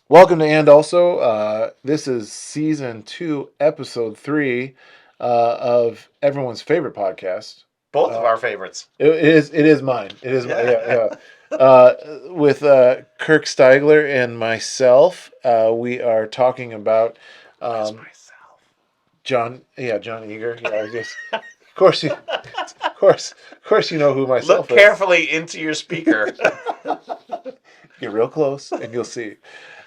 Welcome to And Also. This is season 2, episode 3 of everyone's favorite podcast. Both of Uh, our favorites. it is mine. It is my, yeah, Yeah. yeah. With Kirk Steigler and myself, we are talking about Where's um, myself? John Eager. Yeah, I guess. Of course, you know who Look myself is. carefully into your speaker. Get real close, and you'll see.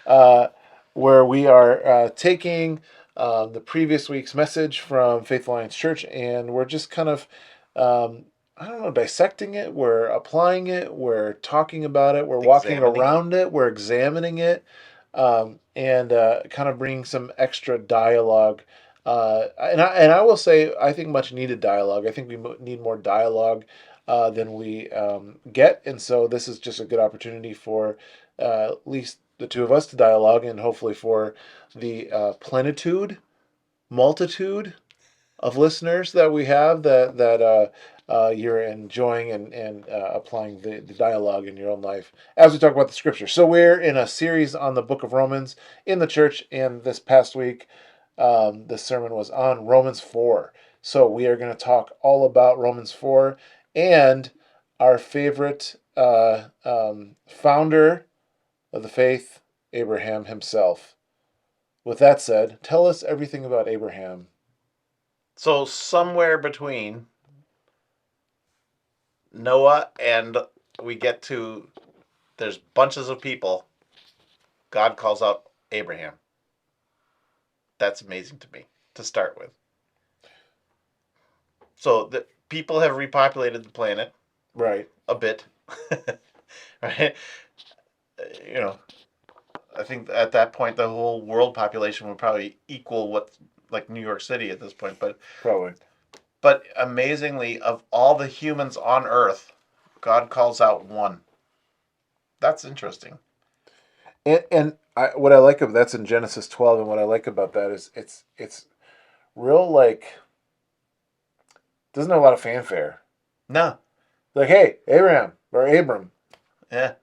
Uh, where we are taking the previous week's message from Faith Alliance Church, and we're just kind of, I don't know, dissecting it. We're applying it. We're talking about it. We're walking Examining it. around it. We're examining it, and kind of bringing some extra dialogue. And I will say, I think much needed dialogue. I think we need more dialogue than we get, and so this is just a good opportunity for at least the two of us to dialogue, and hopefully for the plenitude, multitude of listeners that we have that you're enjoying and applying the dialogue in your own life as we talk about the scripture. So we're in a series on the book of Romans in the church, and this past week, the sermon was on Romans 4. So we are going to talk all about Romans 4 and our favorite founder of the faith, Abraham himself. With that said, tell us everything about Abraham. So somewhere between Noah and we get to there's bunches of people. God calls out Abraham. That's amazing to me to start with. So the people have repopulated the planet Right. a bit. Right? You know, I think at that point the whole world population would probably equal what like New York City at this point, Probably. but amazingly, of all the humans on Earth, God calls out one. That's interesting. What I like of that's in Genesis 12, and what I like about that is it's real, like, doesn't have a lot of fanfare. No, Like, hey, Abraham or Abram. yeah.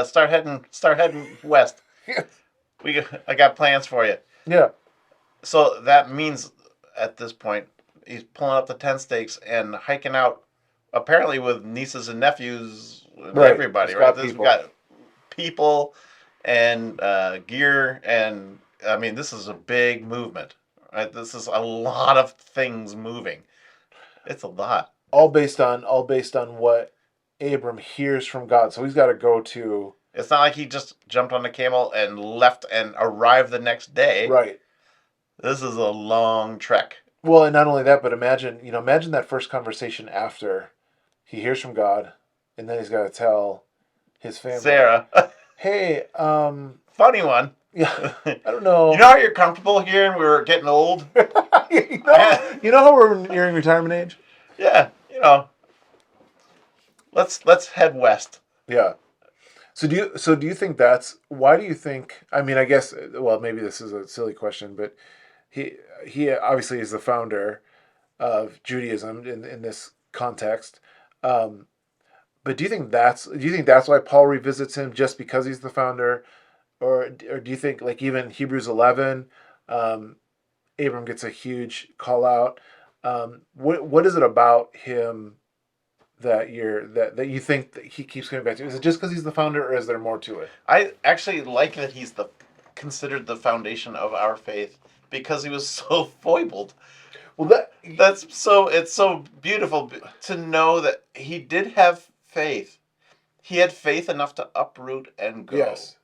Start heading west. I got plans for you. Yeah. So that means at this point he's pulling up the tent stakes and hiking out, apparently with nieces and nephews and Right. He's everybody. Right? got This we people. got people and gear, and I mean this is a big movement. Right? This is a lot of things moving. It's a lot. All based on what Abram hears from God. So he's got to go to. It's not like he just jumped on a camel and left and arrived the next day. Right. This is a long trek. Well, and not only that, but imagine that first conversation after he hears from God, and then he's got to tell his family, Sarah, "Hey, funny one. yeah, You I don't know. know how you're comfortable here and we're getting old? you know how we're nearing retirement age? Yeah, let's head west. Yeah. So do you think that's why do you think? I mean, I guess, well, maybe this is a silly question, but he he obviously is the founder of Judaism in this context. Um, but do you think that's why Paul revisits him, just because he's the founder, or do you think, like, even Hebrews 11, um, Abram gets a huge call out? What is it about him that you think that he keeps coming back to? Is it just because he's the founder, or is there more to it? I actually like that he's the considered the foundation of our faith because he was so foibled. Well, that It's so beautiful to know that he did have faith. He had faith enough to uproot and go yes,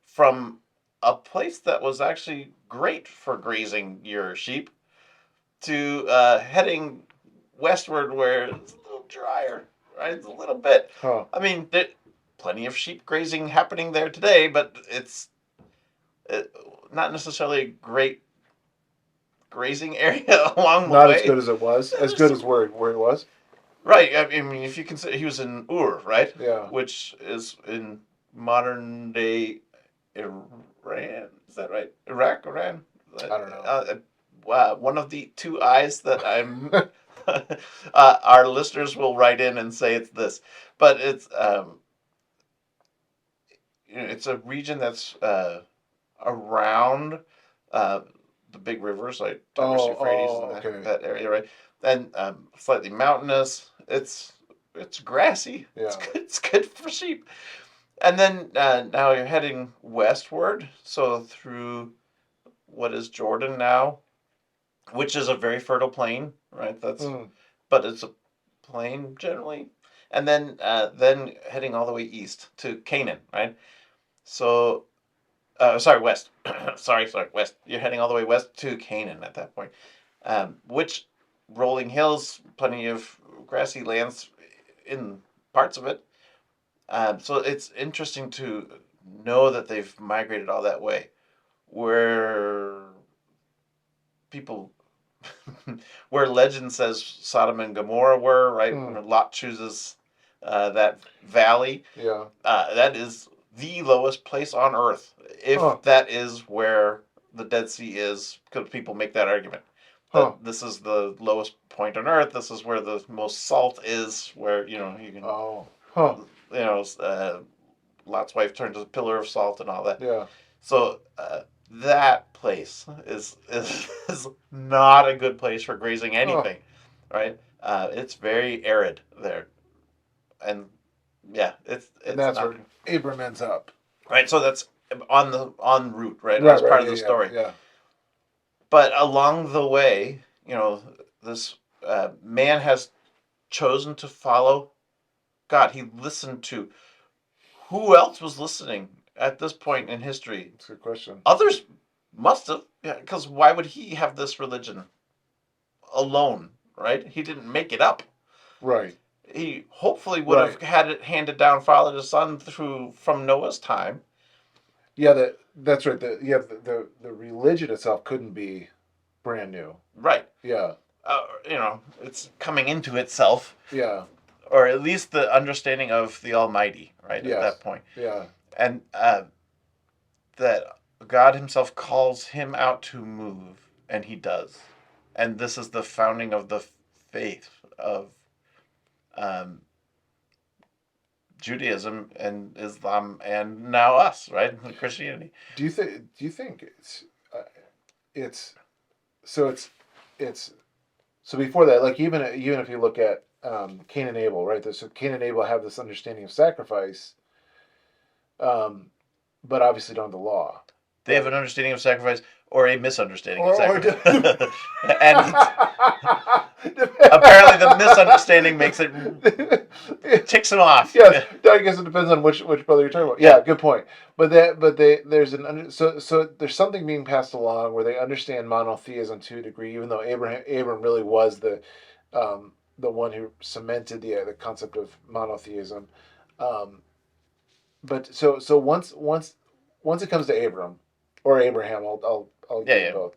from a place that was actually great for grazing your sheep to heading westward where it's a little drier, right? It's a little bit. huh? I mean, plenty of sheep grazing happening there today, but it's not necessarily a great grazing area along the Not as way. good as it was. As There's good some as where it was. right. I mean, if you consider he was in Ur, right, Yeah, which is in modern day Iran. Is that right? Iraq, Iran. I don't know. Wow, one of the two eyes that I'm. Our listeners will write in and say it's this, but it's a region that's around uh, the big rivers like Tigris, Euphrates, and Okay. that area, right? And slightly mountainous. It's grassy. It's Yeah. good. It's good for sheep. And then now you're heading westward, so through what is Jordan now, which is a very fertile plain, right? Hmm. But it's a plain generally, and then heading all the way east to Canaan, right? So sorry, west. sorry, west. You're heading all the way west to Canaan at that point, which rolling hills, plenty of grassy lands in parts of it. So it's interesting to know that they've migrated all that way, where people, where legend says Sodom and Gomorrah were, right? Hmm. When Lot chooses that valley, Yeah. that is the lowest place on earth. Huh. If that is where the Dead Sea is, because people make that argument Huh. that this is the lowest point on earth. This is where the most salt is. Where you can Oh. Huh. Lot's wife turned to a pillar of salt and all that. Yeah. So that place is not a good place for grazing Huh. anything, right? It's very arid there, and yeah, And it's that's not where Abram ends up. right. So that's on the en route, right? Right. As Right. part of Yeah. the Yeah. story. Yeah. But along the way, this man has chosen to follow God. He listened to who else was listening at this point in history? That's a good question. Others must have, because why would he have this religion alone, right? He didn't make it up. Right. He hopefully would have Right. had it handed down father to son through from Noah's time. Yeah. That's right. The religion itself couldn't be brand new. Right. Yeah. It's coming into itself, Yeah. or at least the understanding of the Almighty, right, at that Yes. point. Yeah. And that God Himself calls him out to move, and he does. And this is the founding of the faith of um, Judaism and Islam, and now us, right, Christianity. Do you think it's so it's so before that, like even if you look at Cain and Abel, right? So Cain and Abel have this understanding of sacrifice, um, but obviously don't have the law, They have right? an understanding of sacrifice or a misunderstanding of Or sacrifice, and apparently the misunderstanding makes it ticks them off. Yes, I guess it depends on which brother you're talking about. Yeah. Yeah, good point. There's so there's something being passed along where they understand monotheism to a degree, even though Abram really was the one who cemented the concept of monotheism. Um, but so once it comes to Abram or Abraham, I'll Yeah, give it yeah. both.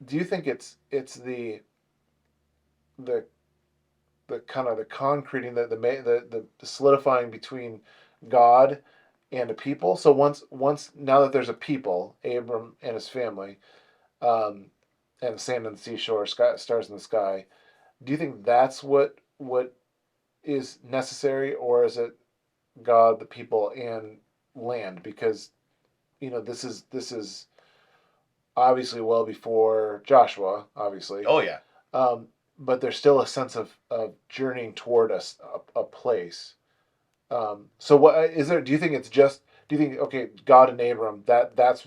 Do you think it's the the kind of the concreting, the solidifying between God and a people? So once now that there's a people, Abram and his family, um, and sand on the seashore, stars in the sky. Do you think that's what is necessary, or is it God, the people, and land? Because this is obviously well before Joshua, obviously. Oh yeah. Um, but there's still a sense of journeying toward a place. So what is there? Do you think it's just? Do you think okay, God and Abram that's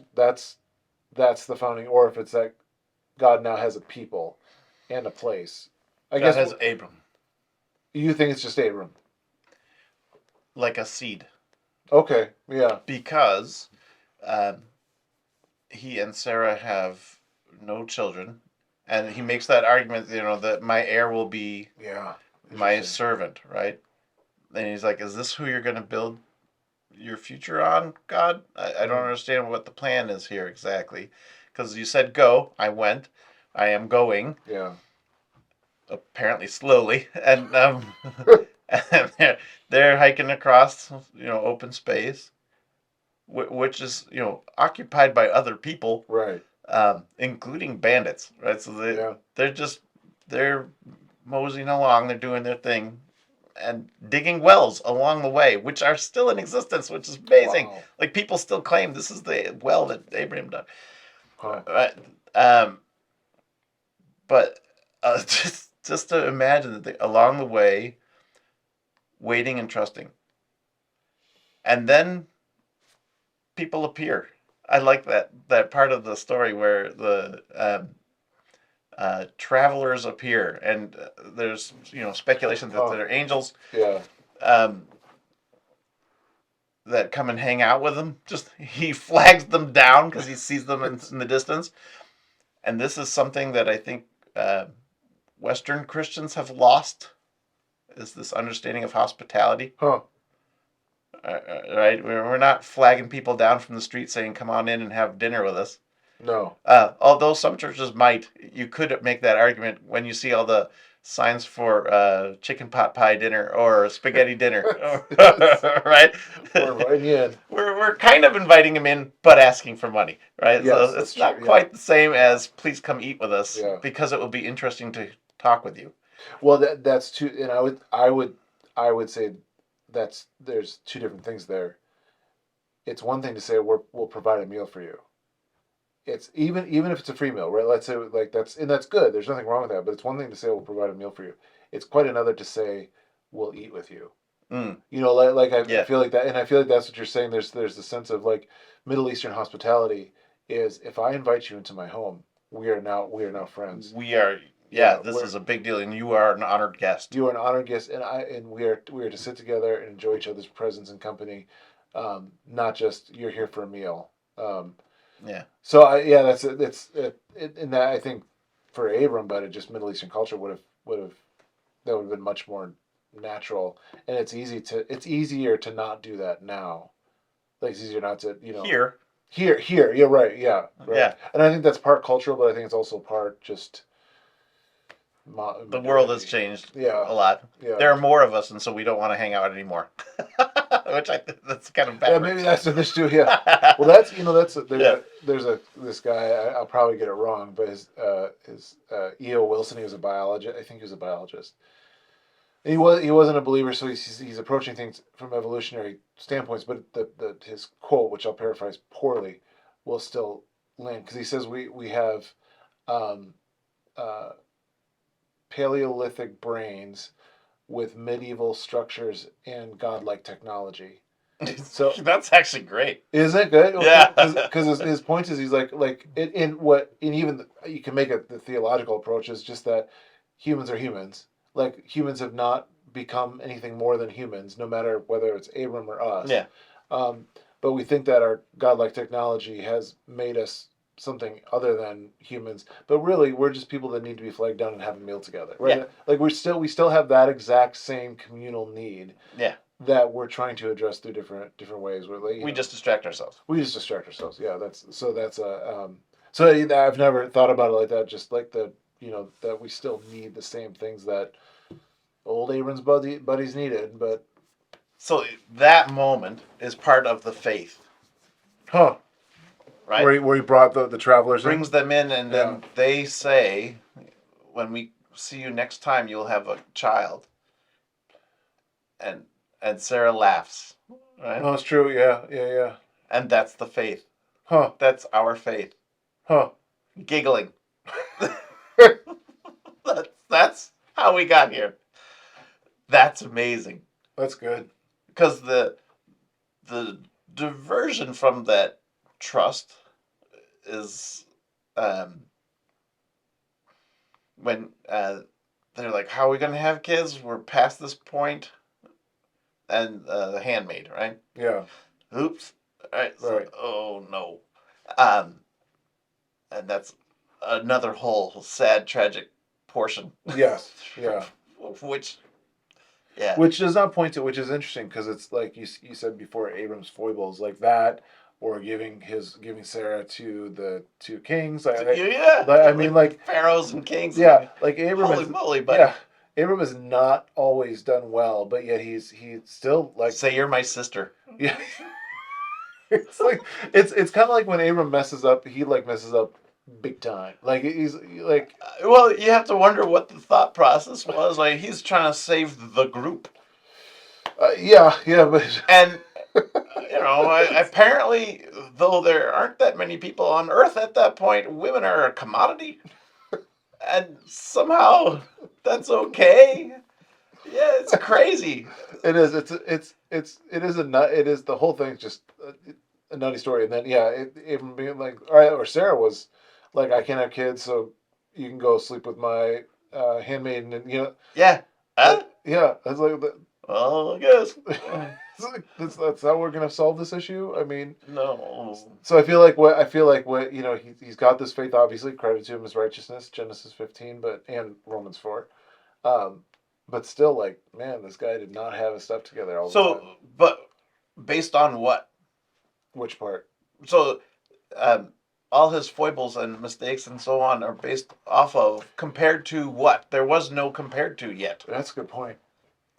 the founding, or if it's that God now has a people and a place? I God guess has Abram you think it's just Abram. like a seed Okay, yeah, because um, he and Sarah have no children, and he makes that argument, that my heir will be yeah, my interesting. servant, right? And he's like, "Is this who you're going to build your future on, God? I don't Mm, understand what the plan is here exactly, because you said go, I went, I am going, yeah, apparently slowly, and and they're hiking across open space, which is occupied by other people, right, including bandits, right? So yeah, they're just they're moseying along, they're doing their thing, and digging wells along the way, which are still in existence, which is amazing. Wow. Like people still claim this is the well that Abraham done. Huh. Right? Um, but just to imagine that along the way, waiting and trusting, and then people appear. I like that part of the story where the travelers appear, and there's speculation that Huh. they're angels Yeah. um, that come and hang out with him. Just he flags them down because he sees them in the distance, and this is something that I think uh, Western Christians have lost, is this understanding of hospitality. Huh. Right? We're not flagging people down from the street saying, "Come on in and have dinner with us." No. Although some churches might, you could make that argument when you see all the signs for chicken pot pie dinner or spaghetti dinner, Yes. right? We're inviting you in. we're kind of inviting them in, but asking for money, right? Yes, So that's it's true. not Yeah. quite the same Yeah. as please come eat with us Yeah. because it will be interesting to talk with you. Well, that's two, and I would say there's two different things there. It's one thing to say we'll provide a meal for you. It's even if it's a free meal, right? Let's say like that's good. There's nothing wrong with that. But it's one thing to say we'll provide a meal for you. It's quite another to say we'll eat with you. Mm, I yeah, feel like that, and I feel like that's what you're saying. There's the sense of like Middle Eastern hospitality is if I invite you into my home, we are now friends. we are. Yeah, Yeah, this is a big deal, and you are an honored guest. you are an honored guest, and we are to sit together and enjoy each other's presence and company, not just you're here for a meal. Yeah, So yeah, and that I think for Abram, but it just Middle Eastern culture would have that would have been much more natural, and it's easier to not do that now. Like it's easier not to here, here. Yeah, right. Yeah, right. yeah, And I think that's part cultural, but I think it's also part just the world has modernity. changed Yeah, a lot. yeah. There are more of us, and so we don't want to hang out anymore. Which I think that's kind of Yeah, maybe backwards. that's an issue. Yeah. Well, that's Yeah. there's a this guy. I'll probably get it wrong, but his E.O. Wilson. He was a biologist. I think he was a biologist. He wasn't a believer, so he's approaching things from evolutionary standpoints. But the his quote, which I'll paraphrase poorly, will still land because he says we have um, uh, Paleolithic brains with medieval structures and godlike technology. So That's actually great. isn't it good? Yeah. Because his point is he's like in what in even you can make it the theological approach is just that humans are humans. Like humans have not become anything more than humans, no matter whether it's Abram or us. Yeah. Um, but we think that our godlike technology has made us something other than humans. But really, we're just people that need to be flagged down and have a meal together, right? Yeah. Like we still have that exact same communal need Yeah. that we're trying to address through different ways. Where like, We just distract ourselves. we just distract ourselves. Yeah, that's a so I've never thought about it like that. Just like that we still need the same things that old Abram's buddies needed. But So that moment is part of the faith, huh, right? where he brought the travelers Brings them in, and Yeah. then they say, "When we see you next time, you'll have a child." And Sarah laughs, right? No, it's true. Yeah. And that's the faith. Huh, That's our faith. huh. Giggling. That's how we got here. That's amazing. That's good. Because the diversion from that trust is when they're like, "How are we gonna have kids? We're past this point." And the handmaid, right? Yeah. Oops. All right. So, Right. oh no. Um, and that's another whole sad, tragic portion. Yes. Yeah. Which, yeah. Which does not point to, which is interesting because it's like you said before, Abram's foibles like that, or giving Sarah to the two kings. Yeah. I mean, like pharaohs and kings. yeah, like Abram Holy is moly, buddy. yeah, Abram has not always done well, but yet he's still like Say you're my sister. yeah. It's like it's kind of like when Abram messes up, he like messes up big time. Like he's like Well, you have to wonder what the thought process was. Like he's trying to save the group. Yeah, but And apparently, though there aren't that many people on Earth at that point, women are a commodity, and somehow that's okay. Yeah, it's crazy. it is. It is a nut. It is the whole thing's just a nutty story. And then yeah, even being like, all right, or Sarah was like, I can't have kids, so you can go sleep with my handmaiden, and Yeah. Huh? yeah, that's like Well, I guess. that's how we're gonna solve this issue. I mean, No. so I feel like what he's got this faith. Obviously, credit to him as righteousness, Genesis 15, but and Romans 4. Um, but still, like, man, this guy did not have his stuff together all the So, time. but based on what? Which part? So, um, all his foibles and mistakes and so on are based off of compared to what? There was no compared to yet. That's a good point.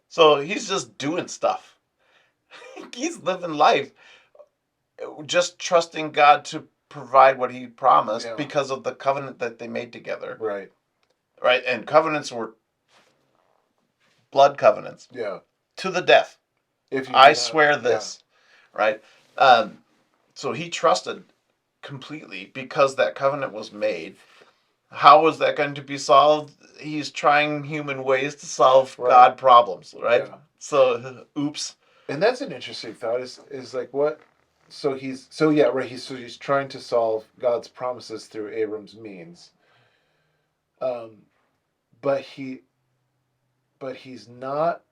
So he's just doing stuff. He's living life, just trusting God to provide what He promised Yeah. because of the covenant that they made together. Right. Right, and covenants were blood covenants. Yeah. To the death. If you I not, swear this. Yeah. Right. So he trusted completely because that covenant was made. How was that going to be solved? He's trying human ways to solve God problems, right? Yeah. So, oops. And that's an interesting thought. Is like what? So yeah, right. He's trying to solve God's promises through Abram's means. Um, but he's not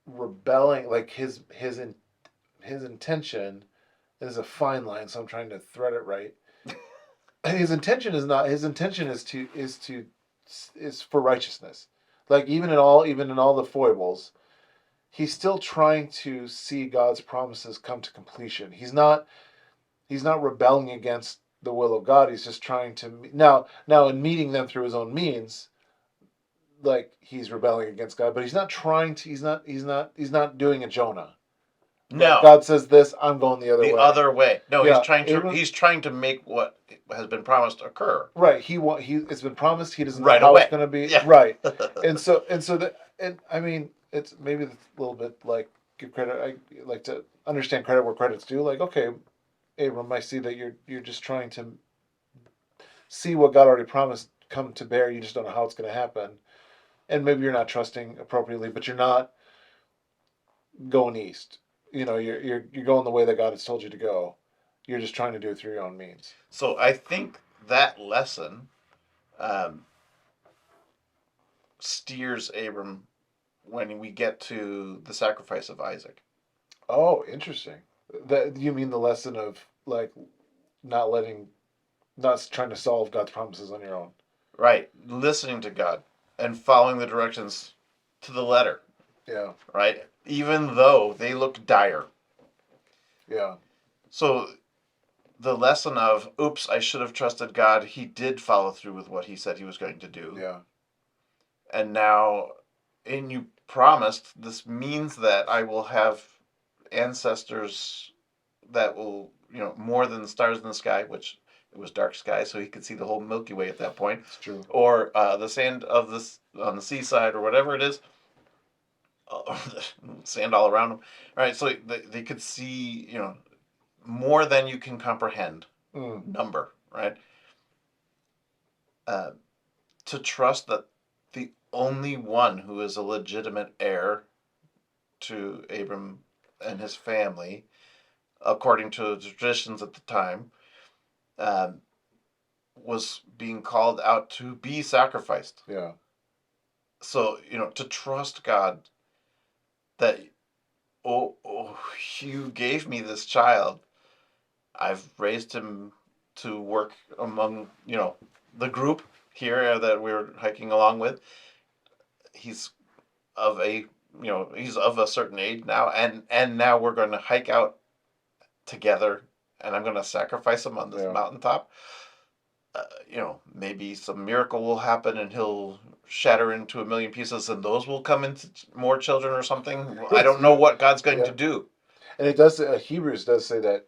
rebelling. Like his intention is a fine line. So I'm trying to thread it right. His intention is not. His intention is for righteousness. Like even in all the foibles, he's still trying to see God's promises come to completion. He's not rebelling against the will of God. He's just trying to now in meeting them through his own means, like he's rebelling against God, but he's not trying to. He's not doing a Jonah. No. God says this, I'm going the other way. The other way. No, Yeah, he's trying to make what has been promised occur. Right. It's been promised. He doesn't know Right how away. It's going to be. Yeah. Right. And I mean, it's maybe a little bit like give credit. I like to understand credit where credit's due. Like, okay, Abram, I see that you're just trying to see what God already promised come to bear. You just don't know how it's going to happen, and maybe you're not trusting appropriately, but you're not going east. You're going the way that God has told you to go. You're just trying to do it through your own means. So I think that lesson um, steers Abram when we get to the sacrifice of Isaac. Oh, interesting. That you mean the lesson of like not trying to solve God's promises on your own. Right. Listening to God and following the directions to the letter. Yeah. Right? Even though they look dire. Yeah. So the lesson of, oops, I should have trusted God. He did follow through with what he said he was going to do. Yeah. And now, and you promised, this means that I will have ancestors that will, more than the stars in the sky, which it was dark sky, so he could see the whole Milky Way at that point. It's true. Or the sand of this on the seaside, or whatever it is. Sand all around them. Right, so they could see, more than you can comprehend number, right? To trust that the only one who is a legitimate heir to Abram and his family, according to the traditions at the time, was being called out to be sacrificed. Yeah. So, to trust God that, oh, you gave me this child. I've raised him to work among, the group here that we're hiking along with. He's of a certain age now, and now we're going to hike out together, and I'm going to sacrifice him on this mountaintop. Maybe some miracle will happen and he'll shatter into a million pieces and those will come into more children or something. I don't know what God's going to do. And it does, Hebrews does say that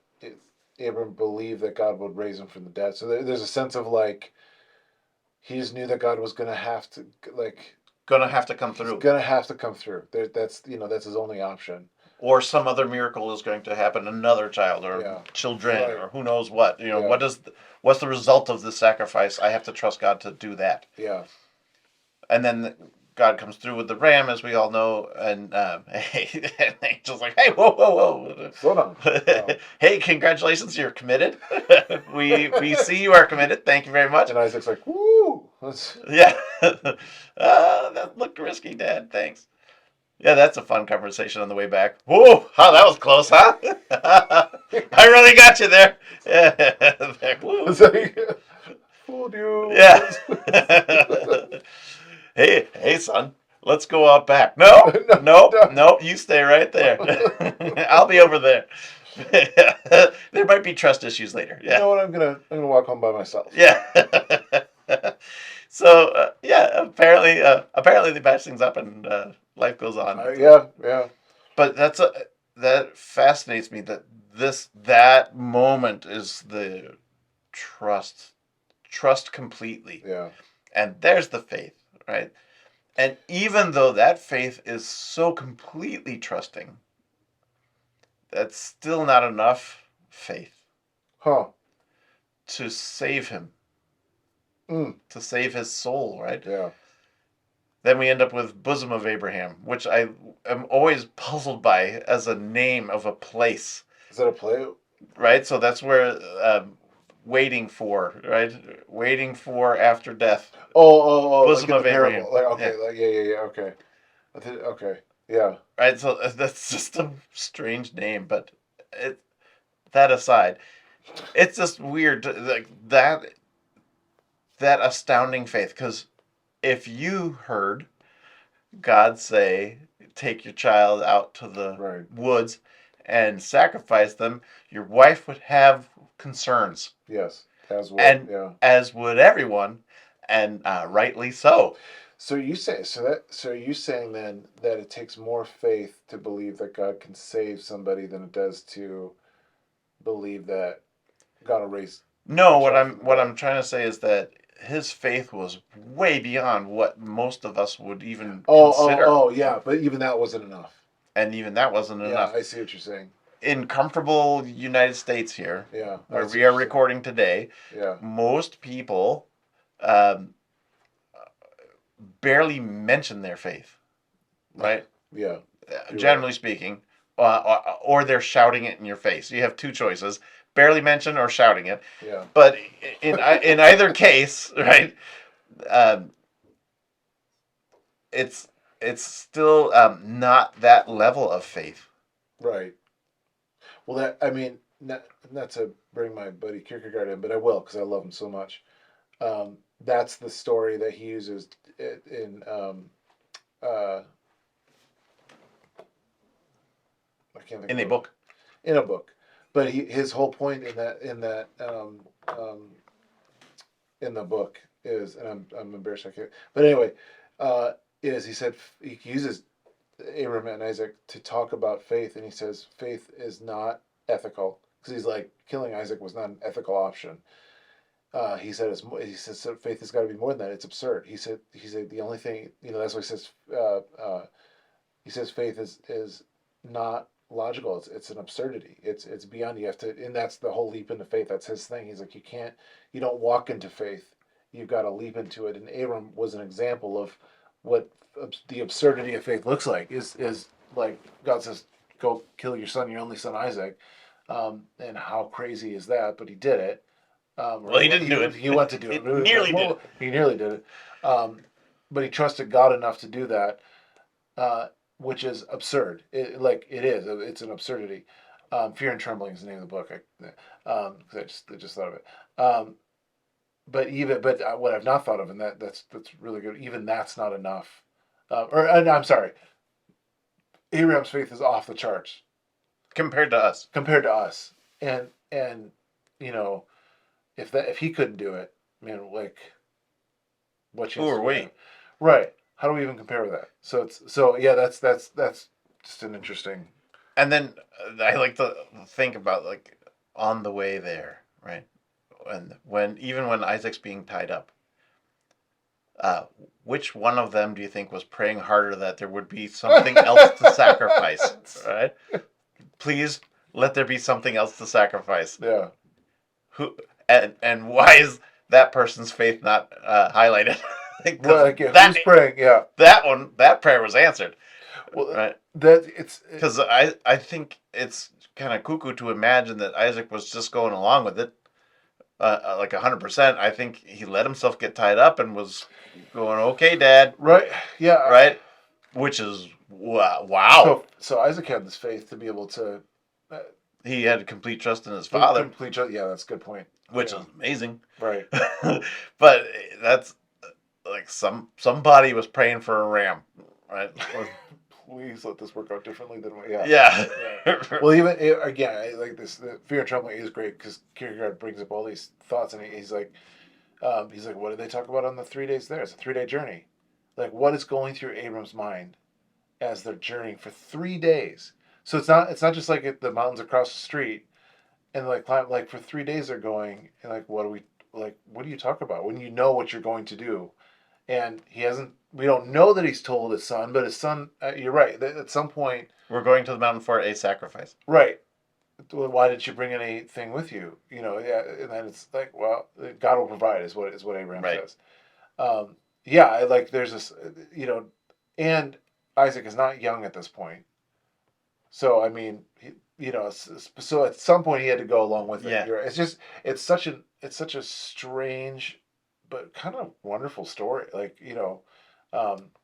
Abram believed that God would raise him from the dead. So there's a sense of like, he just knew that God was going to have to, like, gonna have to come He's through, gonna have to come through. That's that's his only option. or some other miracle is going to happen. Another child, or Yeah. children, Right. or who knows what. Yeah. What's the result of this sacrifice? I have to trust God to do that. Yeah. And then God comes through with the ram, as we all know, and and Angel's like, "Hey, whoa, whoa, Slow down. whoa! Yeah. Hey, congratulations, you're committed. we see you are committed. Thank you very much." And Isaac's like, woo. That's, Yeah, that looked risky, Dad. Thanks. Yeah, that's a fun conversation on the way back. Whoa, oh, that was close, huh? I really got you there. Yeah, woo. it's like, fooled you. Yeah. Hey, son. Let's go out back. No, No, nope, no. nope. You stay right there. I'll be over there. There might be trust issues later. You know Yeah, what? I'm gonna walk home by myself. yeah. So yeah, apparently they patch things up and life goes on. Yeah. Yeah. But that fascinates me that moment is the trust completely, Yeah. and there's the faith, right? And even though that faith is so completely trusting, that's still not enough faith Huh. to save him, Mm. to save his soul, right? Yeah. Then we end up with Bosom of Abraham, which I am always puzzled by as a name of a place, Is that a play? right? So that's where waiting for, right? Waiting for after death. Oh, like Bosom in the of Abraham. parable. Like okay, Yeah. like yeah. Okay. Okay. Yeah. Right? So that's just a strange name, but it, that aside, it's just weird, like that astounding faith. Because if you heard God say, "Take your child out to the Right. woods and sacrifice them," your wife would have concerns, Yes. As well. and Yeah. as would everyone, and rightly so. So are you saying then that it takes more faith to believe that God can save somebody than it does to believe that God will raise No, a child from the what dead? I'm trying to say is that his faith was way beyond what most of us would even consider, Yeah, but even that wasn't enough. and even that wasn't Yeah, enough. I see what you're saying. In comfortable United States here, Yeah, I where see we what are you're saying. recording today, Yeah, most people um, barely mention their faith, right? yeah, you're Generally right. speaking, or they're shouting it in your face. You have two choices: barely mention or shouting it. Yeah, But in either case, right? Um, it's it's still not that level of faith. right. Well, that I mean, not to bring my buddy Kierkegaard in, but I will because I love him so much. That's the story that he uses in uh, I can't think In of a it book. in a book, but his whole point in the book is, and I'm embarrassed I can't, but anyway, is he said he uses Abraham and Isaac to talk about faith, and he says faith is not ethical because he's like killing Isaac was not an ethical option. He says so faith has got to be more than that. It's absurd. He said the only thing that's what he says. He says faith is not logical. It's an absurdity. It's beyond. You have to, and that's the whole leap into faith. That's his thing. He's like you don't walk into faith. You've got to leap into it. And Abram was an example of what the absurdity of faith looks like. Is like God says, go kill your son, your only son Isaac, and how crazy is that? But he did it. Well, he didn't do it. He went to do He it. nearly did it. He nearly did it. But he trusted God enough to do that, uh, which is absurd. It is. It's an absurdity. Fear and Trembling is the name of the book. I just thought of it. But what I've not thought of, and that's really good. Even that's not enough. I'm sorry. Abraham's faith is off the charts Compared to us. compared to us, and you know if he couldn't do it, man, like what Who chance are do we we? have? Right. How do we even compare with that? So yeah, that's just an interesting. And then I like to think about, like, on the way there, right? And when even when Isaac's being tied up, uh, which one of them do you think was praying harder that there would be something else to sacrifice? Right? Please let there be something else to sacrifice. Yeah. Who and why is that person's faith not highlighted? Well, Because like, yeah, who's praying? Yeah. that prayer was answered, Well, right? that it's Because I think it's kind of cuckoo to imagine that Isaac was just going along with it, like 100%. I think he let himself get tied up and was going, "Okay, Dad," right. Yeah. right? Which is wow. So Isaac had this faith to be able to uh, He had complete trust in his father, complete. Yeah, that's a good point. which Yeah. is amazing. Right. But that's like somebody was praying for a ram, right? Or, please let this work out differently than we. Yeah. Yeah. Yeah. Well, even again, like this, the fear and trembling is great because Kierkegaard brings up all these thoughts, and he's like, what did they talk about on the 3 days there? It's a 3 day journey. Like, what is going through Abram's mind as they're journeying for 3 days? So it's not just like the mountains across the street and like climb, like for 3 days they're going, and like what do you talk about when you know what you're going to do? And he hasn't. We don't know that he's told his son, but his son. You're right. At some point, We're going to the mountain for a sacrifice. right? Well, why didn't you bring anything with you? You know, yeah. And then it's like, well, God will provide, is what Abraham Right. says. Yeah, like there's this, and Isaac is not young at this point. So I mean, so at some point he had to go along with it. Yeah. It's just it's such a strange, but kind of wonderful story. Like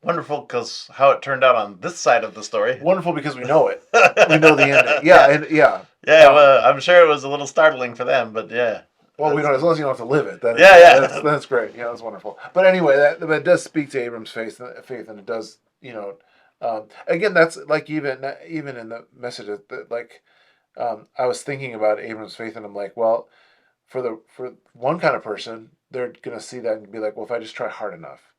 Wonderful because how it turned out on this side of the story. wonderful because we know it. We know the ending. Yeah, and yeah. Yeah, well, I'm sure it was a little startling for them, but yeah. Well, we don't. As long as you don't have to live it, then Yeah. that's great. Yeah, that's wonderful. But anyway, but it does speak to Abram's faith, and it does, again, that's like even in the message that like, I was thinking about Abram's faith, and I'm like, well, for one kind of person, they're gonna see that and be like, well, if I just try hard enough,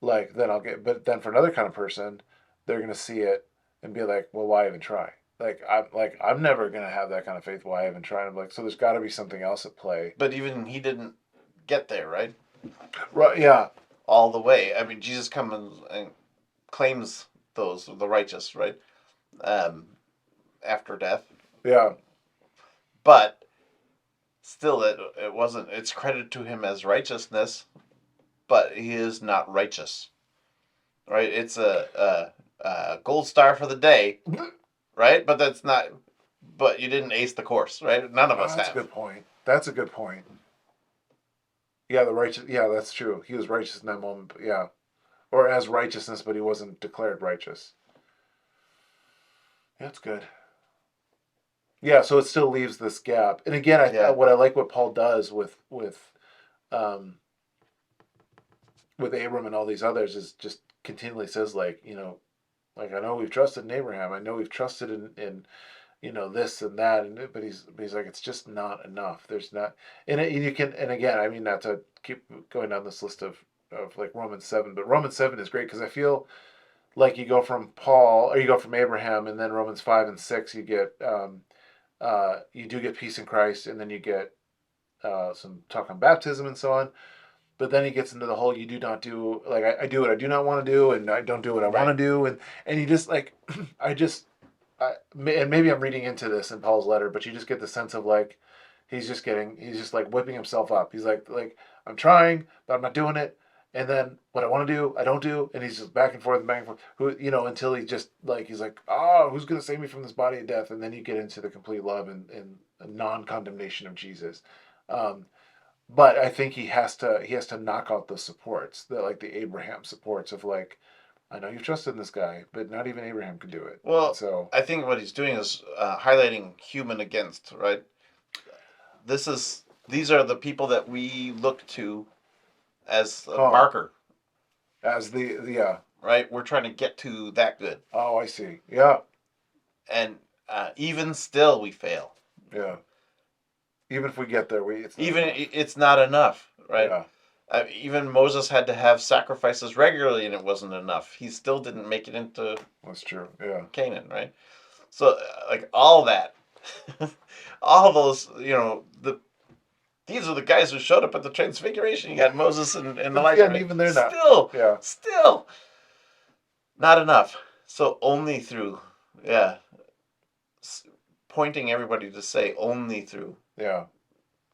like then I'll get. But then for another kind of person, they're gonna see it and be like, well, why even try? I'm never gonna have that kind of faith. Why even try? I'm like, so there's got to be something else at play. But even he didn't get there, right? Right? Yeah. All the way. I mean, Jesus comes and claims the righteous, right? After death. Yeah. But still, it wasn't. It's credited to him as righteousness, but he is not righteous, right? It's a gold star for the day, right? But that's not. But you didn't ace the course, right? None of us That's have. a good point. That's a good point. Yeah, the righteous. Yeah, that's true. He was righteous in that moment. But yeah, or as righteousness, but he wasn't declared righteous. That's good. Yeah, so it still leaves this gap. And again, what I like what Paul does um, with Abram and all these others is just continually says like like I know we've trusted in Abraham. I know we've trusted in this and that, but he's like it's just not enough. There's not, and you can, and again, I mean not to keep going down this list of like Romans 7, but Romans 7 is great because I feel like you go from Paul or you go from Abraham, and then Romans 5 and 6 you get you do get peace in Christ, and then you get some talk on baptism and so on. But then he gets into the whole you do not do, like I do what I do not want to do, and I don't do what I want to do, and you just like and maybe I'm reading into this in Paul's letter, but you just get the sense of like he's just like whipping himself up. He's like I'm trying, but I'm not doing it. And then what I want to do, I don't do, and he's just back and forth and back and forth. Until he just like he's like, oh, who's gonna save me from this body of death? And then you get into the complete love and non-condemnation of Jesus. But I think he has to knock out the supports, the Abraham supports of like, I know you've trusted in this guy, but not even Abraham could do it. Well, so I think what he's doing is highlighting human against, right? These are the people that we look to as a marker. As the right? We're trying to get to that good. Oh, I see. Yeah. And even still, we fail. Yeah. Even if we get there, it's not enough, right? Yeah. Even Moses had to have sacrifices regularly, and it wasn't enough. He still didn't make it into. That's true. Yeah. Canaan, right? So, like all that, all those, these are the guys who showed up at the Transfiguration. You got Moses and But Elijah, yeah, and right? even they're not. Still, Yeah, still not enough. So only through, yeah, pointing everybody to say only through yeah.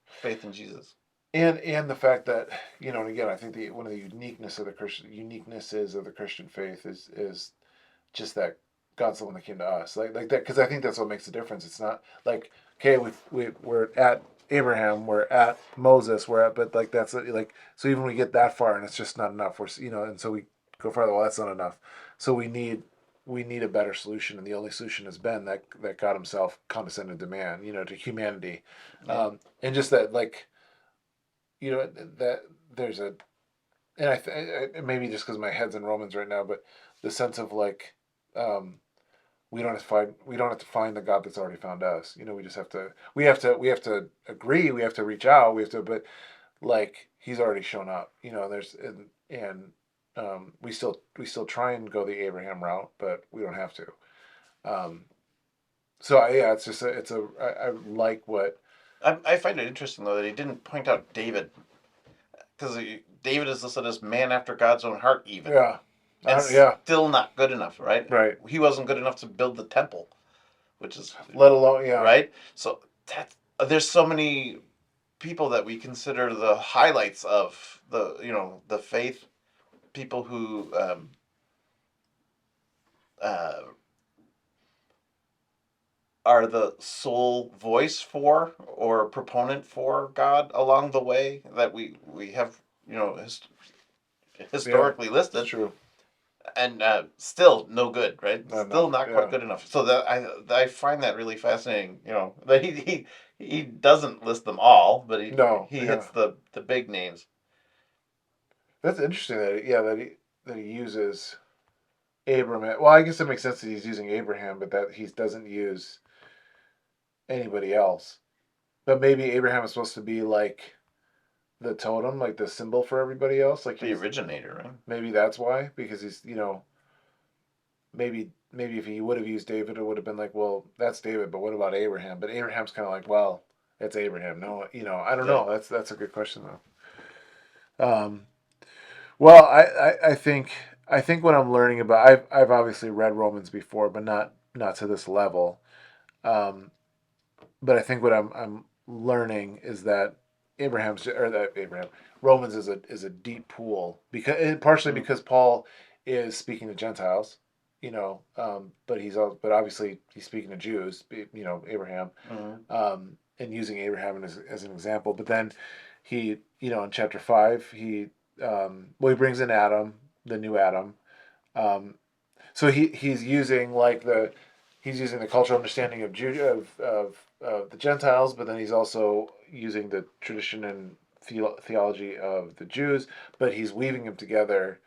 faith in Jesus. And the fact that, and again, I think one of the uniquenesses of the Christian faith is just that God's the one that came to us, like that, because I think that's what makes the difference. It's not like, okay, we're at Abraham, we're at Moses, but like that's like, so even when we get that far and it's just not enough, and so we go farther. Well, that's not enough. So we need a better solution, and the only solution has been that God Himself condescended to man, to humanity, Yeah. and just that, like, that there's a, and maybe just because my head's in Romans right now, but the sense of like, um, we don't have to find the God that's already found us. We just we have to agree, we have to reach out, but like He's already shown up. There's and we still try and go the Abraham route, but we don't have to. Um, yeah, it's just I like what. I find it interesting though that he didn't point out David, because David is listed as man after God's own heart, even, Yeah, and yeah, still not good enough, right? right. He wasn't good enough to build the temple, which is Let alone, yeah, right. So that there's so many people that we consider the highlights of the faith, people who uh, are the sole voice for or proponent for God along the way that we have yeah. historically It's listed, true. and still no good, right? Not Still enough. not quite Yeah. good enough. So that I find that really fascinating. That he doesn't list them all, but No. he Yeah. hits the big names. That's interesting that he uses Abraham. Well, I guess it makes sense that he's using Abraham, but that he doesn't use anybody else. But maybe Abraham is supposed to be like the totem, like the symbol for everybody else. Like The originator, right? maybe that's why, because he's, maybe if he would have used David, it would have been like, well, that's David, but what about Abraham? But Abraham's kind of like, well, it's Abraham. No, I don't Yeah. know. That's a good question though. Well, I think what I'm learning about, I've obviously read Romans before, but not to this level. Um, but I think what I'm learning is that Abraham Romans is a deep pool, because partially Mm-hmm. because Paul is speaking to Gentiles, but obviously he's speaking to Jews, Abraham, Mm-hmm. and using Abraham as an example. But then he, in chapter 5, he brings in Adam, the new Adam. Um, so he's using the cultural understanding of the Gentiles, but then he's also using the tradition and theology of the Jews, but he's weaving them together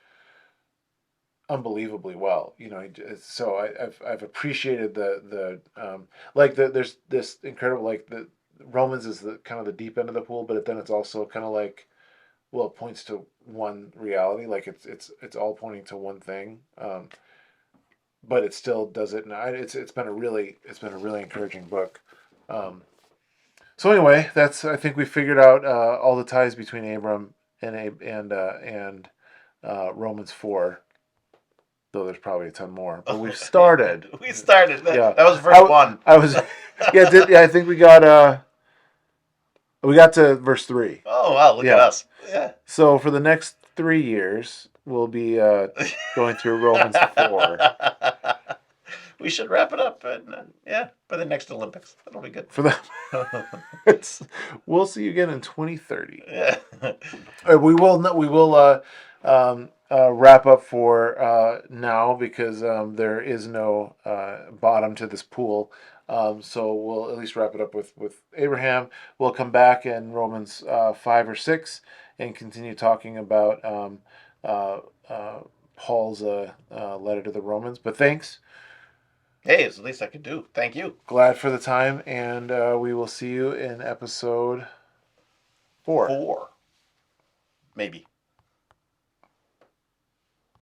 unbelievably well. So I've appreciated there's this incredible, like, the Romans is the kind of the deep end of the pool, but then it's also kind of like, well, it points to one reality, like it's all pointing to one thing. But it still does it, and it's been a really encouraging book. Um, so anyway, I think we figured out all the ties between Abram and Romans 4, though there's probably a ton more. But we've started. We started. Yeah, That was verse 1. I was yeah. I think we got to verse 3. Oh wow! Look at Yeah. us. Yeah. So for the next 3 years, we'll be going through Romans 4. We should wrap it up, and yeah, by the next Olympics, that'll be good. For the we'll see you again in 2030. Yeah. We will wrap up for now, because there is no bottom to this pool. So we'll at least wrap it up with Abraham. We'll come back in Romans 5 or 6 and continue talking about uh, uh, Paul's letter to the Romans. But thanks. Hey, it's the least I could do. Thank you. Glad for the time, and we will see you in episode 4. 4, maybe.